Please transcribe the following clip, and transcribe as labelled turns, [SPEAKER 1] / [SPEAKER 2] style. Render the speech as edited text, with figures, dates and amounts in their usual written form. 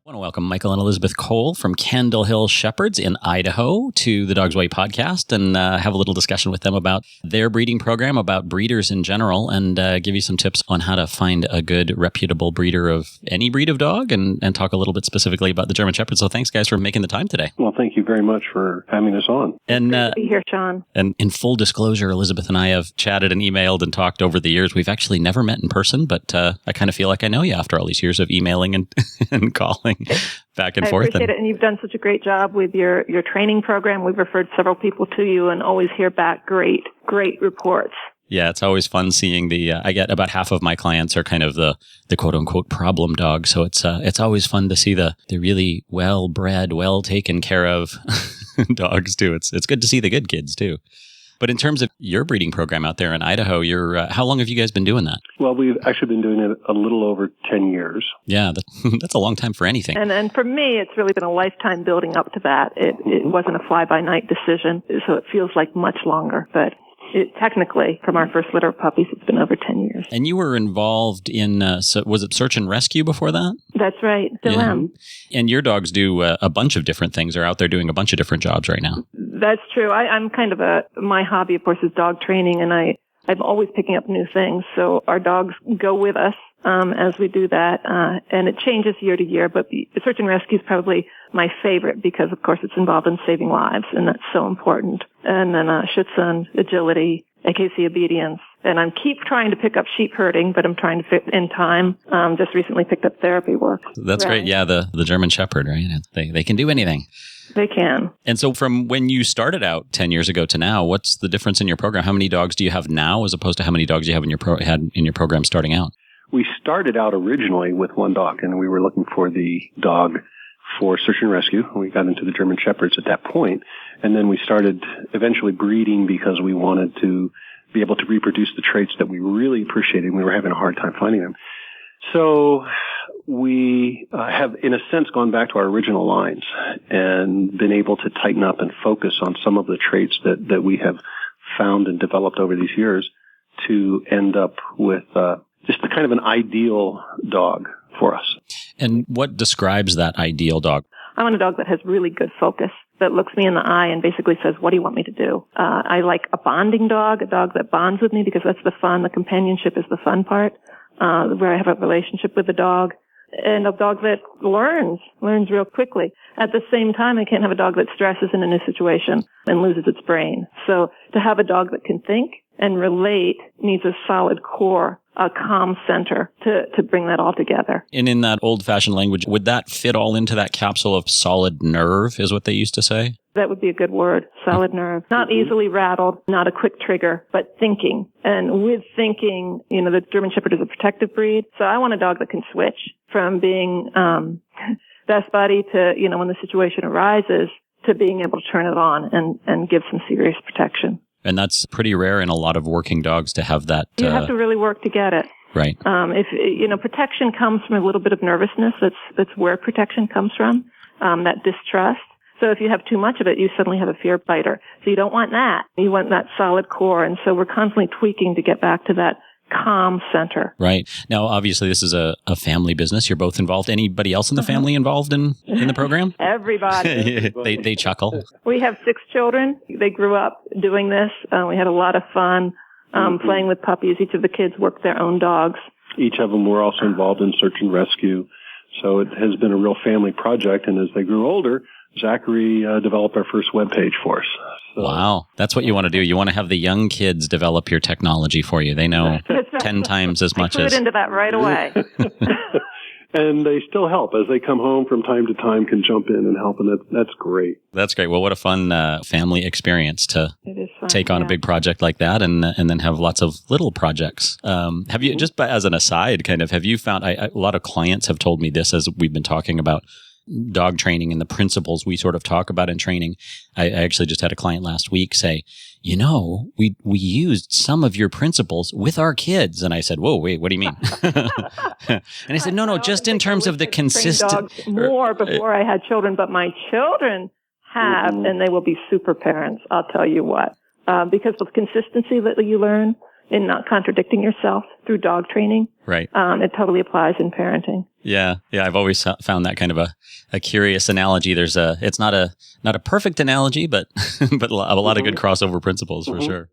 [SPEAKER 1] I want to welcome Michael and Elizabeth Kohl from Candle Hill Shepherds in Idaho to the Dog's Way podcast and have a little discussion with them about their breeding program, about breeders in general, and give you some tips on how to find a good, reputable breeder of any breed of dog and talk a little bit specifically about the German Shepherd. So thanks, guys, for making the time today.
[SPEAKER 2] Well, thank you very much for having us on.
[SPEAKER 1] And
[SPEAKER 3] Great to be here, Sean.
[SPEAKER 1] And in full disclosure, Elizabeth and I have chatted and emailed and talked over the years. We've actually never met in person, but I kind of feel like I know you after all these years of emailing and calling back and forth.
[SPEAKER 3] I appreciate it, and you've done such a great job with your training program. We've referred several people to you and always hear back great reports.
[SPEAKER 1] Yeah, it's always fun seeing I get about half of my clients are kind of the quote unquote problem dog. So it's always fun to see the really well bred, well taken care of dogs too. It's good to see the good kids too. But in terms of your breeding program out there in Idaho, how long have you guys been doing that?
[SPEAKER 2] Well, we've actually been doing it a little over 10 years.
[SPEAKER 1] Yeah, that's a long time for anything.
[SPEAKER 3] And for me, it's really been a lifetime building up to that. It wasn't a fly-by-night decision, so it feels like much longer. But technically, from our first litter of puppies, it's been over 10 years.
[SPEAKER 1] And you were involved in, was it search and rescue before that?
[SPEAKER 3] That's right, still am.
[SPEAKER 1] And your dogs do a bunch of different things. They're out there doing a bunch of different jobs right now.
[SPEAKER 3] That's true. I'm kind of my hobby, of course, is dog training, and I'm always picking up new things. So our dogs go with us as we do that, and it changes year to year. But the search and rescue is probably my favorite because, of course, it's involved in saving lives, and that's so important. And then Schutzhund, agility, AKC obedience. And I keep trying to pick up sheep herding, but I'm trying to fit in time. Just recently picked up therapy work.
[SPEAKER 1] That's great. Yeah, the German Shepherd, right? They can do anything.
[SPEAKER 3] They can.
[SPEAKER 1] And so from when you started out 10 years ago to now, what's the difference in your program? How many dogs do you have now as opposed to how many dogs you have had in your program starting out?
[SPEAKER 2] We started out originally with one dog, and we were looking for the dog for search and rescue. We got into the German Shepherds at that point, and then we started eventually breeding because we wanted to be able to reproduce the traits that we really appreciated, and we were having a hard time finding them. So we have, in a sense, gone back to our original lines and been able to tighten up and focus on some of the traits that we have found and developed over these years to end up with just the kind of an ideal dog for us.
[SPEAKER 1] And what describes that ideal dog?
[SPEAKER 3] I want a dog that has really good focus, that looks me in the eye and basically says, what do you want me to do? I like a bonding dog, a dog that bonds with me because that's the fun. The companionship is the fun part, where I have a relationship with the dog. And a dog that learns real quickly. At the same time, I can't have a dog that stresses in a new situation and loses its brain. So to have a dog that can think and relate needs a solid core, a calm center to bring that all together.
[SPEAKER 1] And in that old-fashioned language, would that fit all into that capsule of solid nerve, is what they used to say?
[SPEAKER 3] That would be a good word, solid nerve. Not easily rattled, not a quick trigger, but thinking. And with thinking, the German Shepherd is a protective breed. So I want a dog that can switch from being best buddy to, when the situation arises, to being able to turn it on and give some serious protection.
[SPEAKER 1] And that's pretty rare in a lot of working dogs to have that.
[SPEAKER 3] You have to really work to get it.
[SPEAKER 1] Right.
[SPEAKER 3] If protection comes from a little bit of nervousness, that's where protection comes from, that distrust. So if you have too much of it, you suddenly have a fear biter. So you don't want that. You want that solid core. And so we're constantly tweaking to get back to that calm center.
[SPEAKER 1] Right. Now, obviously, this is a family business. You're both involved. Anybody else in the family involved in the program?
[SPEAKER 3] Everybody.
[SPEAKER 1] They chuckle.
[SPEAKER 3] We have 6 children. They grew up doing this. We had a lot of fun playing with puppies. Each of the kids worked their own dogs.
[SPEAKER 2] Each of them were also involved in search and rescue. So it has been a real family project. And as they grew older, Zachary developed our first webpage for us. So.
[SPEAKER 1] Wow. That's what you want to do. You want to have the young kids develop your technology for you. They know 10 times as much as...
[SPEAKER 3] I put into that right away.
[SPEAKER 2] And they still help. As they come home from time to time, can jump in and help, and that's great.
[SPEAKER 1] That's great. Well, what a fun family experience to take on a big project like that and then have lots of little projects. Have you, just as an aside, have you found... a lot of clients have told me this as we've been talking about dog training and the principles we sort of talk about in training. I actually just had a client last week say, we used some of your principles with our kids. And I said, whoa, wait, what do you mean? And I said, no, just in terms of the consistent...
[SPEAKER 3] More before I had children, but my children have, and they will be super parents, I'll tell you what. Because of consistency that you learn, in not contradicting yourself through dog training.
[SPEAKER 1] Right.
[SPEAKER 3] It totally applies in parenting.
[SPEAKER 1] Yeah. Yeah. I've always found that kind of a curious analogy. It's not a perfect analogy, but, but a lot of good crossover principles for sure.